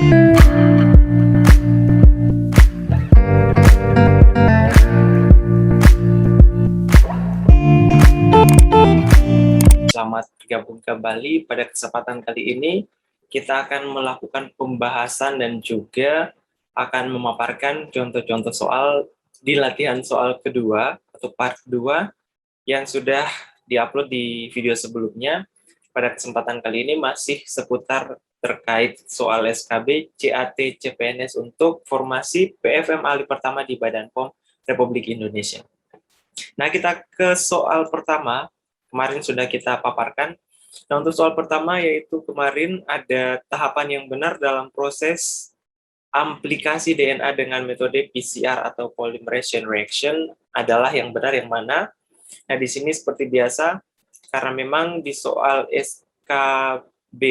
Selamat bergabung kembali. Pada kesempatan kali ini kita akan melakukan pembahasan dan juga akan memaparkan contoh-contoh soal di latihan soal kedua atau part 2 yang sudah diupload di video sebelumnya. Pada kesempatan kali ini masih seputar terkait soal SKB CAT CPNS untuk formasi PFM ahli pertama di Badan POM Republik Indonesia. Nah, kita ke soal pertama. Kemarin sudah kita paparkan. Nah, untuk soal pertama yaitu kemarin ada tahapan yang benar dalam proses aplikasi DNA dengan metode PCR atau polymerase chain reaction adalah yang benar yang mana. Nah, di sini seperti biasa, karena memang di soal SKB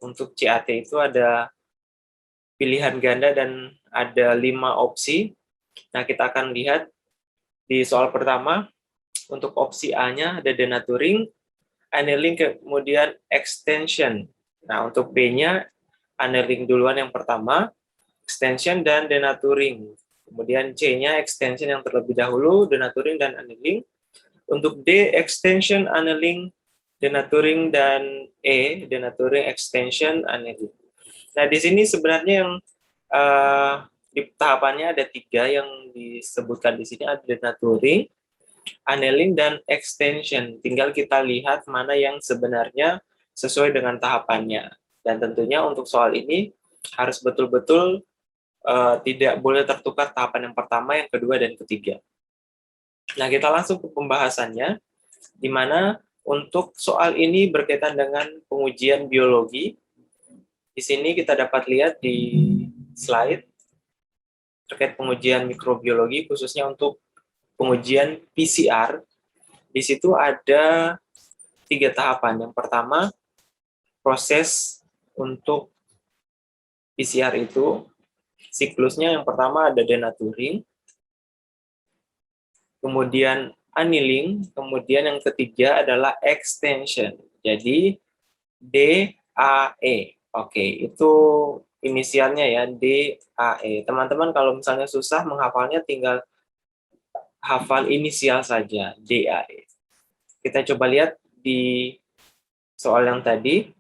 untuk CAT itu ada pilihan ganda dan ada 5 opsi. Nah, kita akan lihat di soal pertama, untuk opsi A-nya ada denaturing, annealing, kemudian extension. Nah, untuk B-nya annealing duluan yang pertama, extension dan denaturing. Kemudian C-nya extension yang terlebih dahulu, denaturing dan annealing. Untuk D, extension, annealing, denaturing, dan E, denaturing, extension, annealing. Nah, di sini sebenarnya yang di tahapannya ada 3 yang disebutkan di sini, ada denaturing, annealing, dan extension. Tinggal kita lihat mana yang sebenarnya sesuai dengan tahapannya. Dan tentunya untuk soal ini harus betul-betul tidak boleh tertukar tahapan yang pertama, yang kedua, dan ketiga. Nah, kita langsung ke pembahasannya, di mana untuk soal ini berkaitan dengan pengujian biologi. Di sini kita dapat lihat di slide terkait pengujian mikrobiologi, khususnya untuk pengujian PCR. Di situ ada 3 tahapan. Yang pertama, proses untuk PCR itu, siklusnya yang pertama ada denaturing, kemudian annealing, kemudian yang ketiga adalah extension. Jadi DAE. Oke, itu inisialnya ya, DAE. Teman-teman kalau misalnya susah menghafalnya tinggal hafal inisial saja, DAE. Kita coba lihat di soal yang tadi,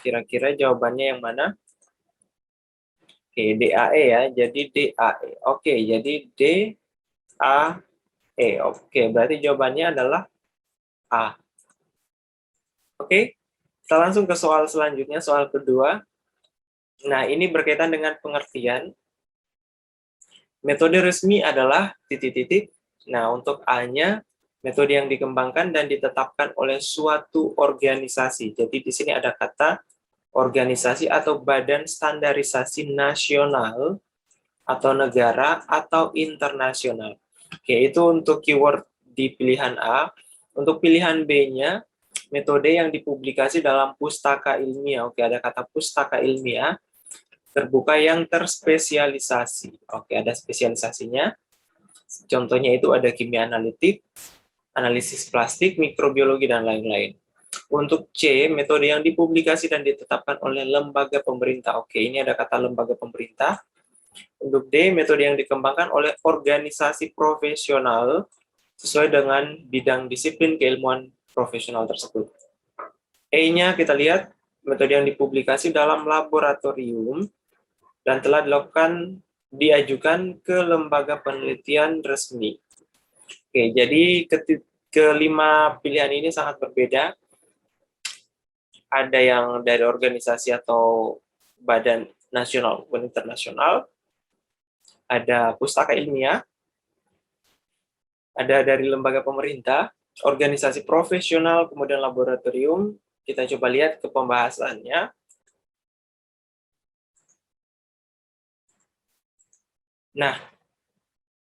kira-kira jawabannya yang mana? Oke, DAE ya, jadi DAE. Oke, jadi DAE. Oke, berarti jawabannya adalah A. Oke, kita langsung ke soal selanjutnya, soal kedua. Nah, ini berkaitan dengan pengertian. Metode resmi adalah titik-titik. Nah, untuk A-nya, metode yang dikembangkan dan ditetapkan oleh suatu organisasi. Jadi di sini ada kata organisasi atau badan standarisasi nasional atau negara atau internasional. Oke, itu untuk keyword di pilihan A. Untuk pilihan B-nya, metode yang dipublikasi dalam pustaka ilmiah. Oke, ada kata pustaka ilmiah terbuka yang terspesialisasi. Oke, ada spesialisasinya. Contohnya itu ada kimia analitik, analisis plastik, mikrobiologi, dan lain-lain. Untuk C, metode yang dipublikasi dan ditetapkan oleh lembaga pemerintah. Oke, ini ada kata lembaga pemerintah. Untuk D, metode yang dikembangkan oleh organisasi profesional sesuai dengan bidang disiplin keilmuan profesional tersebut. E-nya kita lihat, metode yang dipublikasi dalam laboratorium dan telah diajukan ke lembaga penelitian resmi. Oke, jadi kelima pilihan ini sangat berbeda. Ada yang dari organisasi atau badan nasional maupun internasional, ada pustaka ilmiah, ada dari lembaga pemerintah, organisasi profesional, kemudian laboratorium. Kita coba lihat ke pembahasannya. Nah,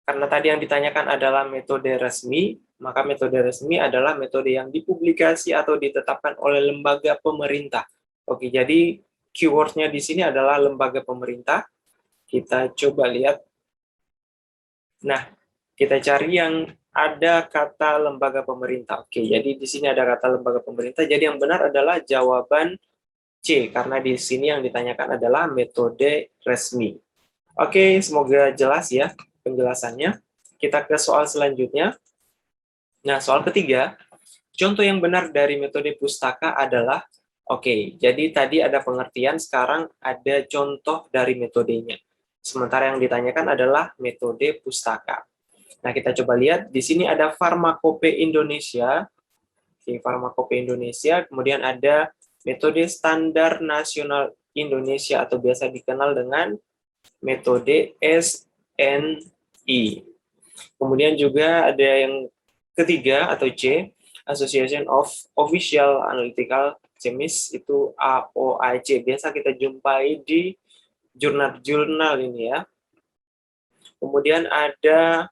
karena tadi yang ditanyakan adalah metode resmi, maka metode resmi adalah metode yang dipublikasi atau ditetapkan oleh lembaga pemerintah. Oke, jadi keyword-nya di sini adalah lembaga pemerintah. Kita coba lihat. Nah, kita cari yang ada kata lembaga pemerintah. Oke, jadi di sini ada kata lembaga pemerintah. Jadi yang benar adalah jawaban C, karena di sini yang ditanyakan adalah metode resmi. Oke, semoga jelas ya penjelasannya. Kita ke soal selanjutnya. Nah, soal ketiga, contoh yang benar dari metode pustaka adalah, oke, jadi tadi ada pengertian, sekarang ada contoh dari metodenya. Sementara yang ditanyakan adalah metode pustaka. Nah, kita coba lihat, di sini ada Farmakope Indonesia, oke, Farmakope Indonesia, kemudian ada metode standar nasional Indonesia atau biasa dikenal dengan metode SNI. Kemudian juga ada yang ketiga atau C, Association of Official Analytical Chemists, itu AOAC. Biasa kita jumpai di jurnal-jurnal ini ya. Kemudian ada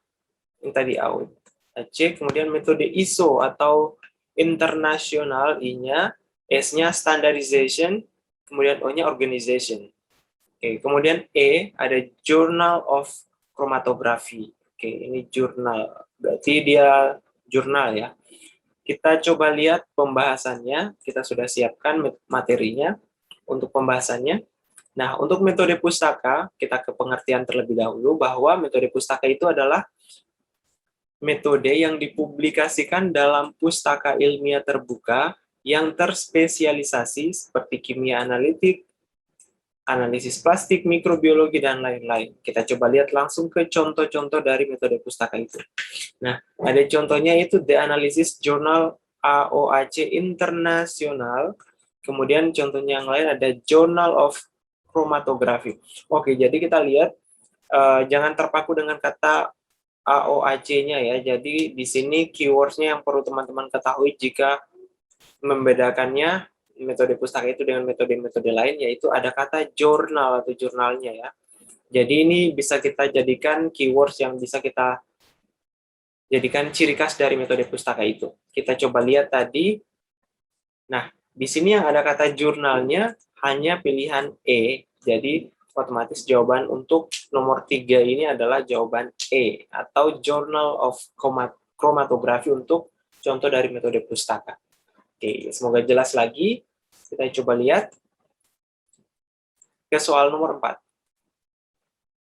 yang tadi AOAC, kemudian metode ISO atau internasional, I-nya, S-nya standardization, kemudian O-nya organization. Oke, kemudian E ada Journal of Chromatography. Oke, ini jurnal. Berarti dia jurnal ya. Kita coba lihat pembahasannya. Kita sudah siapkan materinya untuk pembahasannya. Nah, untuk metode pustaka, kita ke pengertian terlebih dahulu bahwa metode pustaka itu adalah metode yang dipublikasikan dalam pustaka ilmiah terbuka yang terspesialisasi seperti kimia analitik, analisis plastik, mikrobiologi, dan lain-lain. Kita coba lihat langsung ke contoh-contoh dari metode pustaka itu. Nah, ada contohnya itu The Analysis Journal AOAC Internasional, kemudian contohnya yang lain ada Journal of Chromatography. Oke, jadi kita lihat, jangan terpaku dengan kata AOAC-nya ya. Jadi di sini keywords-nya yang perlu teman-teman ketahui jika membedakannya metode pustaka itu dengan metode-metode lain, yaitu ada kata jurnal atau jurnalnya ya. Jadi ini bisa kita jadikan keywords yang bisa kita jadikan ciri khas dari metode pustaka itu. Kita coba lihat tadi. Nah, di sini yang ada kata jurnalnya hanya pilihan E. Jadi otomatis jawaban untuk nomor 3 ini adalah jawaban E atau Journal of Chromatography untuk contoh dari metode pustaka. Oke, semoga jelas lagi. Kita coba lihat ke soal nomor 4.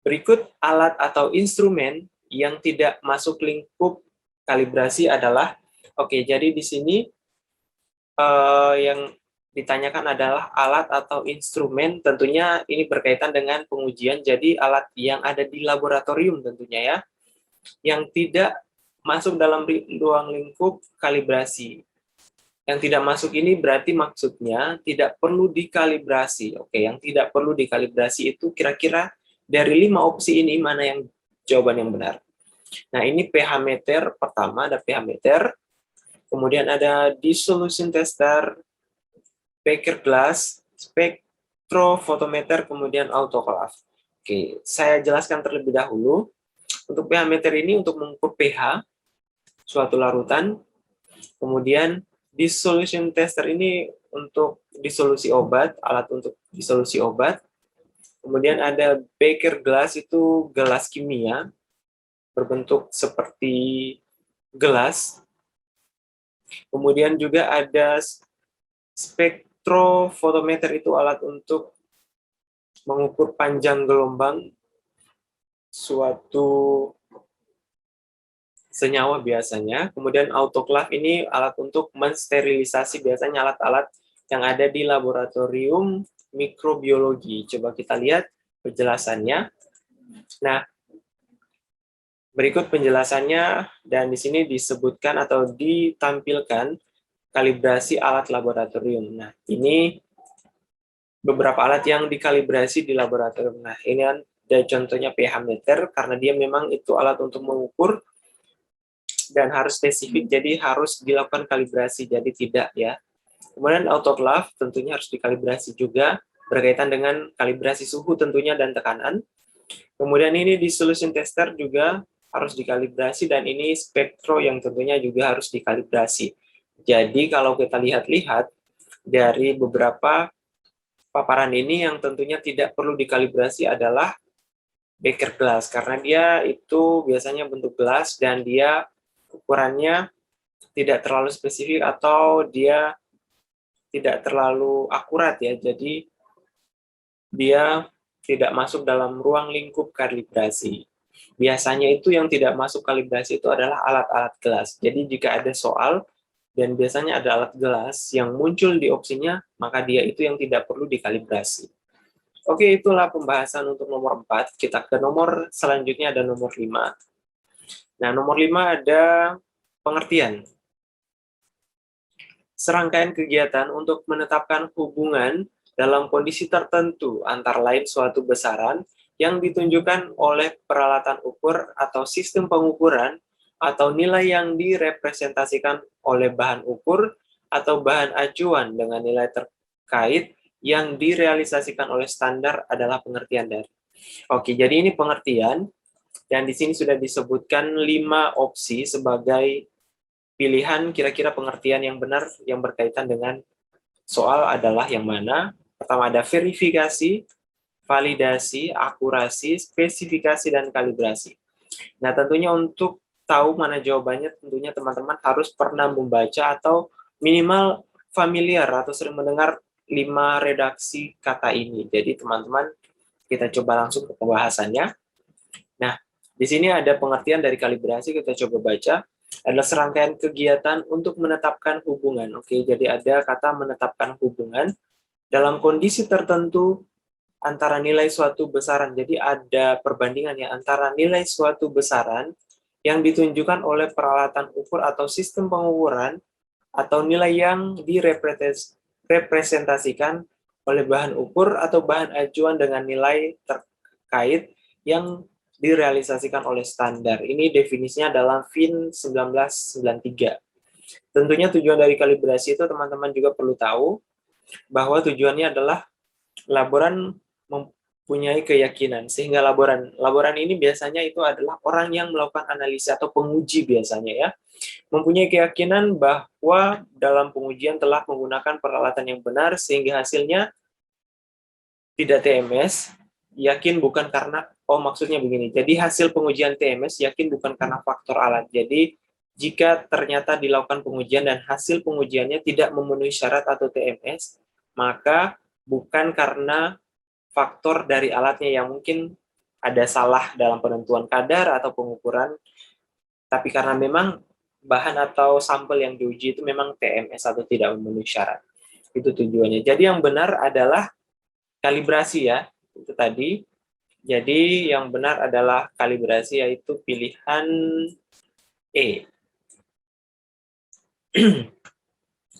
Berikut alat atau instrumen yang tidak masuk lingkup kalibrasi adalah, oke, jadi di sini yang ditanyakan adalah alat atau instrumen, tentunya ini berkaitan dengan pengujian, jadi alat yang ada di laboratorium tentunya ya, yang tidak masuk dalam ruang lingkup kalibrasi. Yang tidak masuk ini berarti maksudnya tidak perlu dikalibrasi. Oke, yang tidak perlu dikalibrasi itu kira-kira dari 5 opsi ini mana yang jawaban yang benar. Nah, ini pH meter pertama, ada pH meter. Kemudian ada dissolution tester, Baker glass, spektrofotometer, kemudian autoclave. Oke, saya jelaskan terlebih dahulu. Untuk pH meter ini untuk mengukur pH suatu larutan. Kemudian dissolution tester ini untuk disolusi obat, alat untuk disolusi obat. Kemudian ada Baker glass, itu gelas kimia berbentuk seperti gelas. Kemudian juga ada spektrofotometer, itu alat untuk mengukur panjang gelombang suatu senyawa biasanya. Kemudian autoclave ini alat untuk mensterilisasi biasanya alat-alat yang ada di laboratorium mikrobiologi. Coba kita lihat penjelasannya. Nah, berikut penjelasannya, dan di sini disebutkan atau ditampilkan kalibrasi alat laboratorium. Nah, ini beberapa alat yang dikalibrasi di laboratorium. Nah, ini kan ada contohnya pH meter, karena dia memang itu alat untuk mengukur dan harus spesifik, jadi harus dilakukan kalibrasi, jadi tidak ya. Kemudian autoclave tentunya harus dikalibrasi juga, berkaitan dengan kalibrasi suhu tentunya dan tekanan. Kemudian ini dissolution tester juga harus dikalibrasi, dan ini spektro yang tentunya juga harus dikalibrasi. Jadi kalau kita lihat-lihat dari beberapa paparan ini, yang tentunya tidak perlu dikalibrasi adalah Baker glass, karena dia itu biasanya bentuk gelas dan dia ukurannya tidak terlalu spesifik, atau dia tidak terlalu akurat ya, jadi dia tidak masuk dalam ruang lingkup kalibrasi. Biasanya itu yang tidak masuk kalibrasi itu adalah alat-alat gelas. Jadi jika ada soal dan biasanya ada alat gelas yang muncul di opsinya, maka dia itu yang tidak perlu dikalibrasi. Oke, itulah pembahasan untuk nomor 4. Kita ke nomor selanjutnya, ada nomor 5. Nah, nomor 5 ada pengertian. Serangkaian kegiatan untuk menetapkan hubungan dalam kondisi tertentu, antara lain suatu besaran yang ditunjukkan oleh peralatan ukur atau sistem pengukuran, atau nilai yang direpresentasikan oleh bahan ukur atau bahan acuan dengan nilai terkait yang direalisasikan oleh standar adalah pengertian dari. Oke, jadi ini pengertian, dan di sini sudah disebutkan 5 opsi sebagai pilihan kira-kira pengertian yang benar yang berkaitan dengan soal adalah yang mana. Pertama ada verifikasi, validasi, akurasi, spesifikasi, dan kalibrasi. Nah, tentunya untuk tahu mana jawabannya, tentunya teman-teman harus pernah membaca atau minimal familiar atau sering mendengar 5 redaksi kata ini. Jadi teman-teman, kita coba langsung ke pembahasannya. Nah, di sini ada pengertian dari kalibrasi, kita coba baca. Adalah serangkaian kegiatan untuk menetapkan hubungan. Oke, jadi ada kata menetapkan hubungan dalam kondisi tertentu antara nilai suatu besaran. Jadi ada perbandingan ya antara nilai suatu besaran yang ditunjukkan oleh peralatan ukur atau sistem pengukuran atau nilai yang direpresentasikan oleh bahan ukur atau bahan acuan dengan nilai terkait yang direalisasikan oleh standar. Ini definisinya dalam FIN 1993. Tentunya tujuan dari kalibrasi itu teman-teman juga perlu tahu bahwa tujuannya adalah laboran mempunyai keyakinan, sehingga laboran ini biasanya itu adalah orang yang melakukan analisa atau penguji biasanya ya, mempunyai keyakinan bahwa dalam pengujian telah menggunakan peralatan yang benar sehingga hasilnya tidak TMS, yakin bukan karena, maksudnya begini, jadi hasil pengujian TMS yakin bukan karena faktor alat. Jadi jika ternyata dilakukan pengujian dan hasil pengujiannya tidak memenuhi syarat atau TMS, maka bukan karena faktor dari alatnya yang mungkin ada salah dalam penentuan kadar atau pengukuran, tapi karena memang bahan atau sampel yang diuji itu memang TMS atau tidak memenuhi syarat. Itu tujuannya. Jadi yang benar adalah kalibrasi ya, itu tadi. Jadi yang benar adalah kalibrasi, yaitu pilihan E.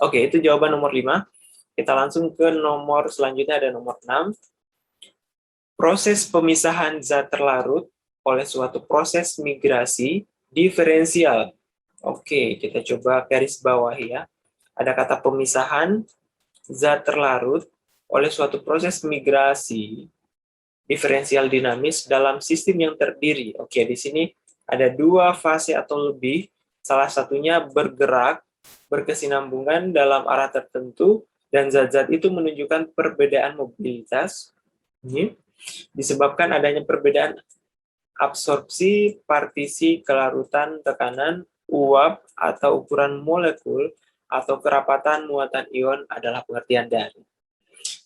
Oke, itu jawaban nomor 5. Kita langsung ke nomor selanjutnya, ada nomor 6. Proses pemisahan zat terlarut oleh suatu proses migrasi diferensial. Oke, kita coba garis bawah ya. Ada kata pemisahan zat terlarut oleh suatu proses migrasi diferensial dinamis dalam sistem yang terdiri. Oke, di sini ada 2 fase atau lebih, salah satunya bergerak, berkesinambungan dalam arah tertentu, dan zat-zat itu menunjukkan perbedaan mobilitas. Ini disebabkan adanya perbedaan absorpsi, partisi, kelarutan, tekanan, uap, atau ukuran molekul, atau kerapatan muatan ion adalah pengertian dari.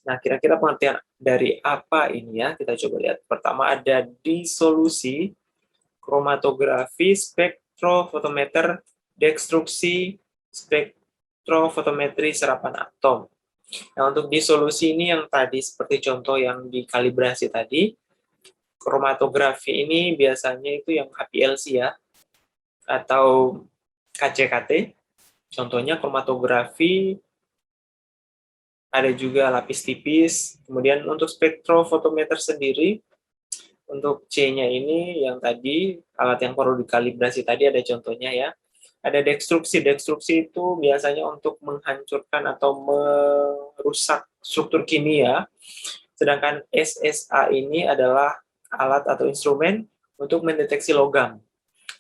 Nah, kira-kira pengertian dari apa ini ya? Kita coba lihat. Pertama ada disolusi, kromatografi, spektrofotometer, destruksi, spektrofotometri serapan atom. Nah, untuk disolusi ini yang tadi seperti contoh yang dikalibrasi tadi, kromatografi ini biasanya itu yang HPLC ya, atau KCKT. Contohnya kromatografi, ada juga lapis tipis. Kemudian untuk spektrofotometer sendiri, untuk C-nya ini yang tadi, alat yang perlu dikalibrasi tadi ada contohnya ya. Ada destruksi. Destruksi itu biasanya untuk menghancurkan atau merusak struktur kimia. Sedangkan SSA ini adalah alat atau instrumen untuk mendeteksi logam.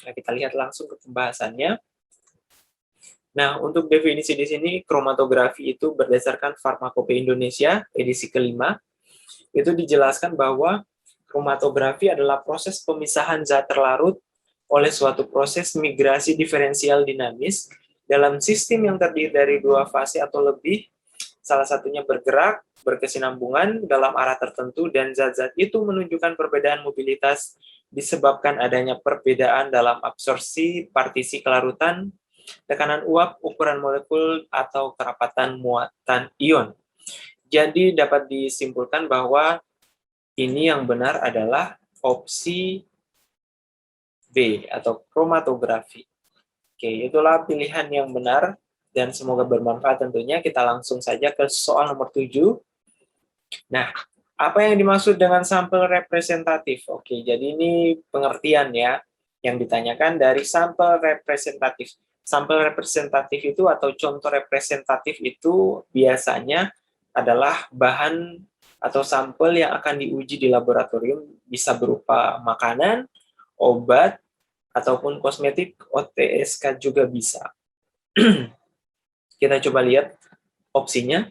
Nah, kita lihat langsung ke pembahasannya. Nah, untuk definisi di sini, kromatografi itu berdasarkan Farmakope Indonesia, edisi kelima, itu dijelaskan bahwa kromatografi adalah proses pemisahan zat terlarut oleh suatu proses migrasi diferensial dinamis dalam sistem yang terdiri dari 2 fase atau lebih, salah satunya bergerak, berkesinambungan dalam arah tertentu, dan zat-zat itu menunjukkan perbedaan mobilitas disebabkan adanya perbedaan dalam absorpsi, partisi kelarutan, tekanan uap, ukuran molekul, atau kerapatan muatan ion. Jadi dapat disimpulkan bahwa ini yang benar adalah opsi B atau kromatografi. Oke, itulah pilihan yang benar dan semoga bermanfaat tentunya. Kita langsung saja ke soal nomor 7. Nah, apa yang dimaksud dengan sampel representatif? Oke, jadi ini pengertian ya yang ditanyakan dari sampel representatif. Sampel representatif itu atau contoh representatif itu biasanya adalah bahan atau sampel yang akan diuji di laboratorium, bisa berupa makanan, obat, ataupun kosmetik, OTSK juga bisa. Kita coba lihat opsinya.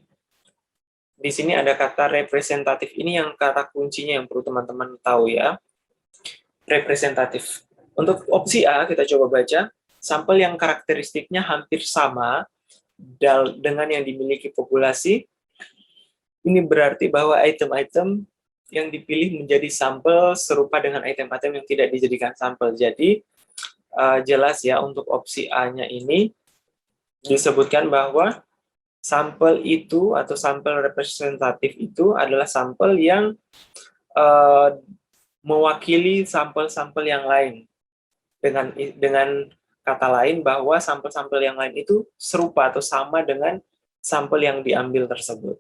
Di sini ada kata representatif. Ini yang kata kuncinya yang perlu teman-teman tahu ya. Representatif. Untuk opsi A, kita coba baca. Sampel yang karakteristiknya hampir sama dengan yang dimiliki populasi. Ini berarti bahwa item-item yang dipilih menjadi sampel serupa dengan item-item yang tidak dijadikan sampel. Jadi, jelas ya untuk opsi A-nya ini disebutkan bahwa sampel itu atau sampel representatif itu adalah sampel yang mewakili sampel-sampel yang lain. Dengan kata lain bahwa sampel-sampel yang lain itu serupa atau sama dengan sampel yang diambil tersebut.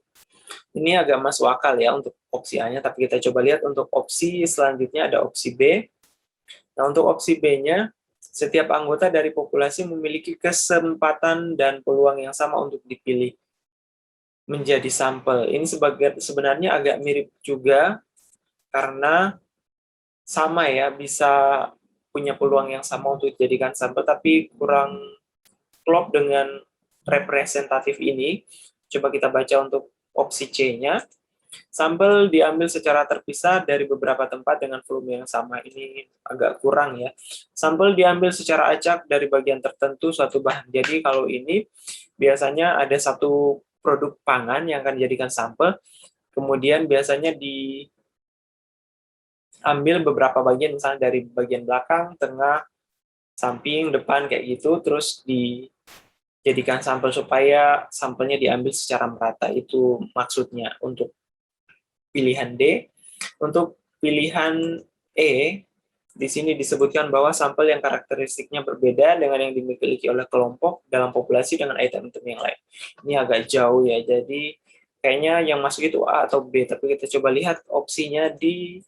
Ini agak masuk akal ya untuk opsi A-nya, tapi kita coba lihat untuk opsi selanjutnya ada opsi B. Nah, untuk opsi B-nya, setiap anggota dari populasi memiliki kesempatan dan peluang yang sama untuk dipilih menjadi sampel. Ini sebenarnya agak mirip juga karena sama ya, bisa punya peluang yang sama untuk dijadikan sampel, tapi kurang klop dengan representatif ini. Coba kita baca untuk opsi C-nya. Sampel diambil secara terpisah dari beberapa tempat dengan volume yang sama. Ini agak kurang ya. Sampel diambil secara acak dari bagian tertentu suatu bahan. Jadi kalau ini biasanya ada satu produk pangan yang akan dijadikan sampel, kemudian biasanya diambil beberapa bagian, misalnya dari bagian belakang, tengah, samping, depan, kayak gitu, terus dijadikan sampel supaya sampelnya diambil secara merata. Itu maksudnya untuk pilihan D. Untuk pilihan E, di sini disebutkan bahwa sampel yang karakteristiknya berbeda dengan yang dimiliki oleh kelompok dalam populasi dengan item-item yang lain. Ini agak jauh ya, jadi kayaknya yang masuk itu A atau B, tapi kita coba lihat opsinya di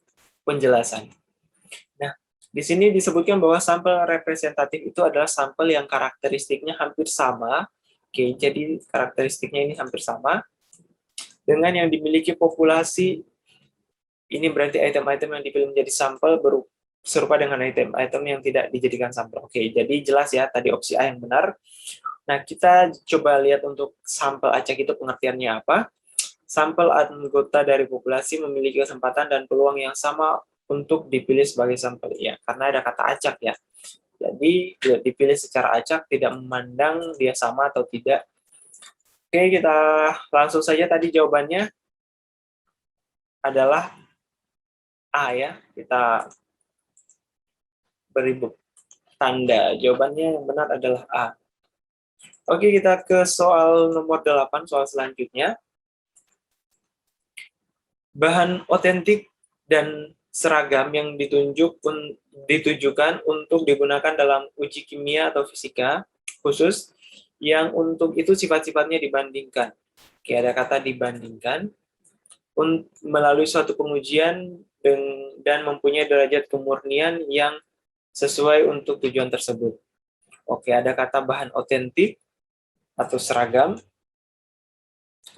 penjelasan. Nah, di sini disebutkan bahwa sampel representatif itu adalah sampel yang karakteristiknya hampir sama. Oke, jadi karakteristiknya ini hampir sama dengan yang dimiliki populasi. Ini berarti item-item yang dipilih menjadi sampel serupa dengan item-item yang tidak dijadikan sampel. Oke, jadi jelas ya tadi opsi A yang benar. Nah, kita coba lihat untuk sampel acak itu pengertiannya apa. Sampel anggota dari populasi memiliki kesempatan dan peluang yang sama untuk dipilih sebagai sampel. Ya, karena ada kata acak ya. Jadi, dipilih secara acak, tidak memandang dia sama atau tidak. Oke, kita langsung saja tadi jawabannya adalah A ya. Kita beri tanda. Jawabannya yang benar adalah A. Oke, kita ke soal nomor 8, soal selanjutnya. Bahan otentik dan seragam yang ditujukan untuk digunakan dalam uji kimia atau fisika khusus, yang untuk itu sifat-sifatnya dibandingkan. Oke, ada kata dibandingkan. Melalui suatu pengujian dan mempunyai derajat kemurnian yang sesuai untuk tujuan tersebut. Oke, ada kata bahan otentik atau seragam,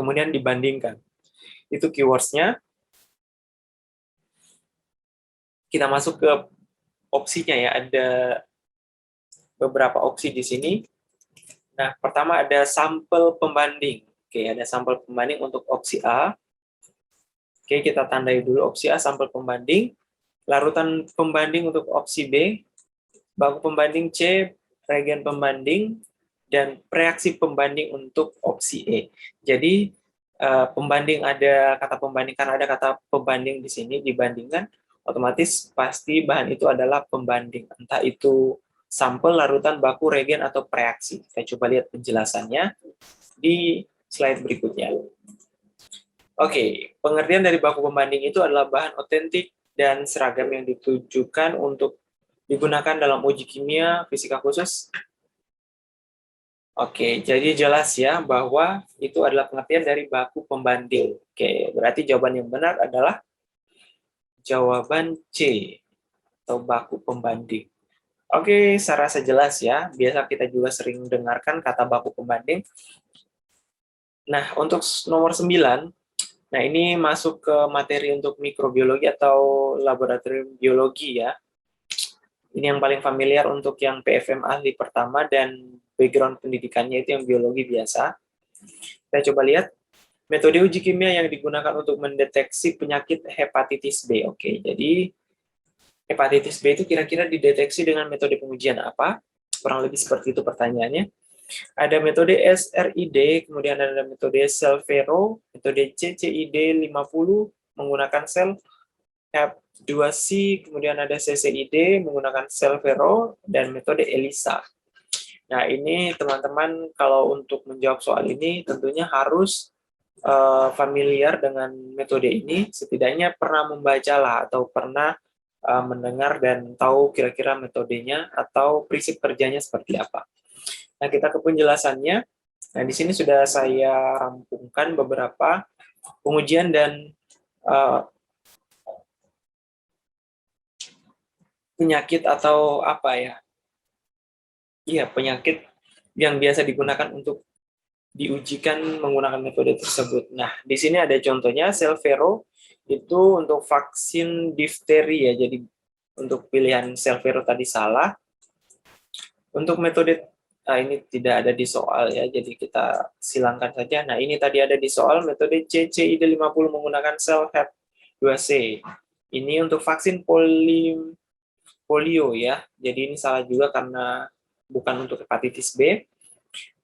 kemudian dibandingkan. Itu keywords-nya. Kita masuk ke opsinya ya, ada beberapa opsi di sini. Nah, pertama ada sampel pembanding. Oke, ada sampel pembanding untuk opsi A. Oke, kita tandai dulu opsi A, sampel pembanding. Larutan pembanding untuk opsi B. Baku pembanding C, reagen pembanding, dan reaksi pembanding untuk opsi E. Jadi, pembanding, ada kata pembanding, karena ada kata pembanding di sini, dibandingkan, otomatis pasti bahan itu adalah pembanding, entah itu sampel, larutan, baku, reagen, atau reaksi. Kita coba lihat penjelasannya di slide berikutnya. Oke, pengertian dari baku pembanding itu adalah bahan otentik dan seragam yang ditujukan untuk digunakan dalam uji kimia, fisika khusus. Oke, jadi jelas ya bahwa itu adalah pengertian dari baku pembanding. Oke, berarti jawaban yang benar adalah jawaban C, atau baku pembanding. Oke, saya rasa jelas ya. Biasa kita juga sering dengarkan kata baku pembanding. Nah, untuk nomor 9, nah ini masuk ke materi untuk mikrobiologi atau laboratorium biologi ya. Ini yang paling familiar untuk yang PFM ahli pertama dan background pendidikannya itu yang biologi biasa. Kita coba lihat metode uji kimia yang digunakan untuk mendeteksi penyakit hepatitis B. Oke, jadi hepatitis B itu kira-kira dideteksi dengan metode pengujian apa? Kurang lebih seperti itu pertanyaannya. Ada metode SRID, kemudian ada metode Selvero, metode CCID 50 menggunakan sel Hep2C, kemudian ada CCID menggunakan Selvero, dan metode ELISA. Nah, ini teman-teman kalau untuk menjawab soal ini tentunya harus familiar dengan metode ini, setidaknya pernah membaca lah atau pernah mendengar dan tahu kira-kira metodenya atau prinsip kerjanya seperti apa. Nah, kita ke penjelasannya. Nah, di sini sudah saya rampungkan beberapa pengujian dan penyakit atau apa ya? Iya, penyakit yang biasa digunakan untuk diujikan menggunakan metode tersebut. Nah, di sini ada contohnya, Selvero itu untuk vaksin difteri ya, jadi untuk pilihan Selvero tadi salah. Untuk metode, nah ini tidak ada di soal ya, jadi kita silangkan saja. Nah, ini tadi ada di soal, metode CCID 50 menggunakan sel Hep2C. Ini untuk vaksin polio ya, jadi ini salah juga karena bukan untuk hepatitis B.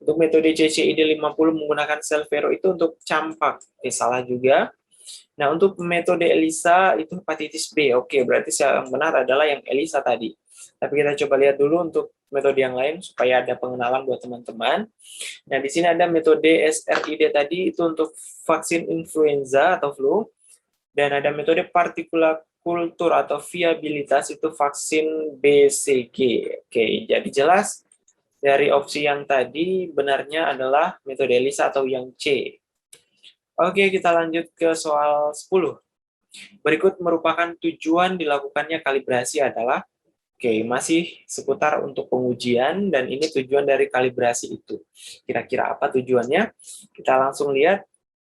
Untuk metode CCID 50 menggunakan Selvero itu untuk campak. Salah juga. Nah, untuk metode ELISA itu hepatitis B. Oke, berarti yang benar adalah yang ELISA tadi. Tapi kita coba lihat dulu untuk metode yang lain supaya ada pengenalan buat teman-teman. Nah, di sini ada metode SRID tadi itu untuk vaksin influenza atau flu. Dan ada metode partikular kultur atau viabilitas itu vaksin BCG. Oke, jadi jelas dari opsi yang tadi benarnya adalah metode ELISA atau yang C. Oke, kita lanjut ke soal 10. Berikut merupakan tujuan dilakukannya kalibrasi adalah, oke, masih seputar untuk pengujian dan ini tujuan dari kalibrasi itu. Kira-kira apa tujuannya? Kita langsung lihat.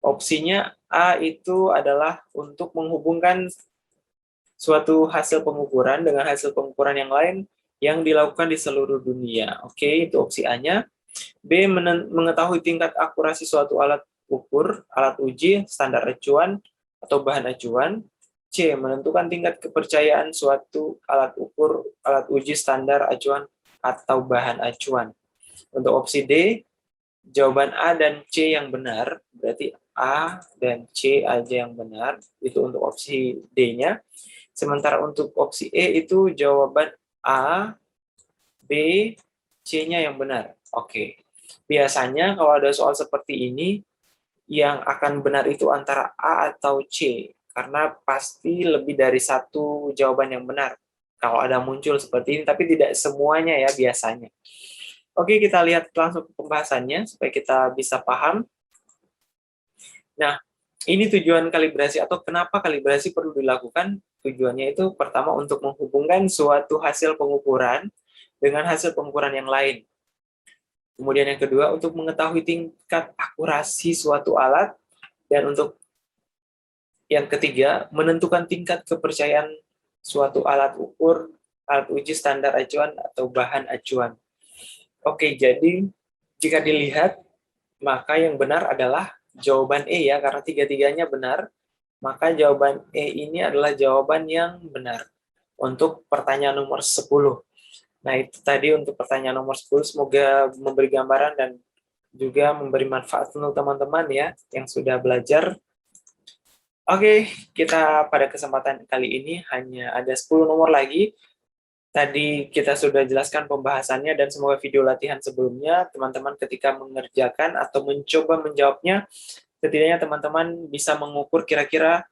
Opsinya A itu adalah untuk menghubungkan suatu hasil pengukuran dengan hasil pengukuran yang lain yang dilakukan di seluruh dunia. Oke, itu opsi A-nya. B, mengetahui tingkat akurasi suatu alat ukur, alat uji, standar acuan, atau bahan acuan. C, menentukan tingkat kepercayaan suatu alat ukur, alat uji, standar acuan, atau bahan acuan. Untuk opsi D, jawaban A dan C yang benar, berarti A dan C aja yang benar, itu untuk opsi D-nya. Sementara untuk opsi E itu jawaban A, B, C-nya yang benar. Oke. Biasanya kalau ada soal seperti ini, yang akan benar itu antara A atau C, karena pasti lebih dari satu jawaban yang benar. Kalau ada muncul seperti ini, tapi tidak semuanya ya biasanya. Oke, kita lihat langsung ke pembahasannya, supaya kita bisa paham. Nah, ini tujuan kalibrasi atau kenapa kalibrasi perlu dilakukan. Tujuannya itu pertama untuk menghubungkan suatu hasil pengukuran dengan hasil pengukuran yang lain. Kemudian yang kedua untuk mengetahui tingkat akurasi suatu alat. Dan untuk yang ketiga menentukan tingkat kepercayaan suatu alat ukur, alat uji, standar acuan, atau bahan acuan. Oke, jadi jika dilihat maka yang benar adalah jawaban E ya, karena tiga-tiganya benar, maka jawaban E ini adalah jawaban yang benar untuk pertanyaan nomor 10. Nah, itu tadi untuk pertanyaan nomor 10, semoga memberi gambaran dan juga memberi manfaat untuk teman-teman ya yang sudah belajar. Oke, kita pada kesempatan kali ini hanya ada 10 nomor lagi. Tadi kita sudah jelaskan pembahasannya dan semoga video latihan sebelumnya teman-teman ketika mengerjakan atau mencoba menjawabnya, setidaknya teman-teman bisa mengukur kira-kira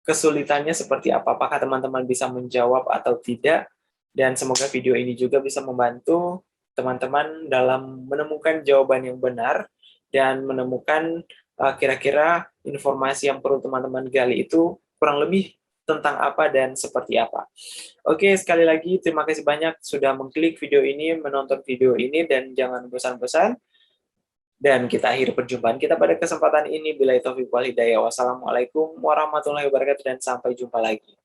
kesulitannya seperti apa, apakah teman-teman bisa menjawab atau tidak, dan semoga video ini juga bisa membantu teman-teman dalam menemukan jawaban yang benar dan menemukan kira-kira informasi yang perlu teman-teman gali itu kurang lebih tentang apa dan seperti apa. Oke, sekali lagi terima kasih banyak sudah mengklik video ini, menonton video ini, dan jangan bosan-bosan. Dan kita akhiri perjumpaan kita pada kesempatan ini. Bila taufik wal hidayah. Wassalamualaikum warahmatullahi wabarakatuh dan sampai jumpa lagi.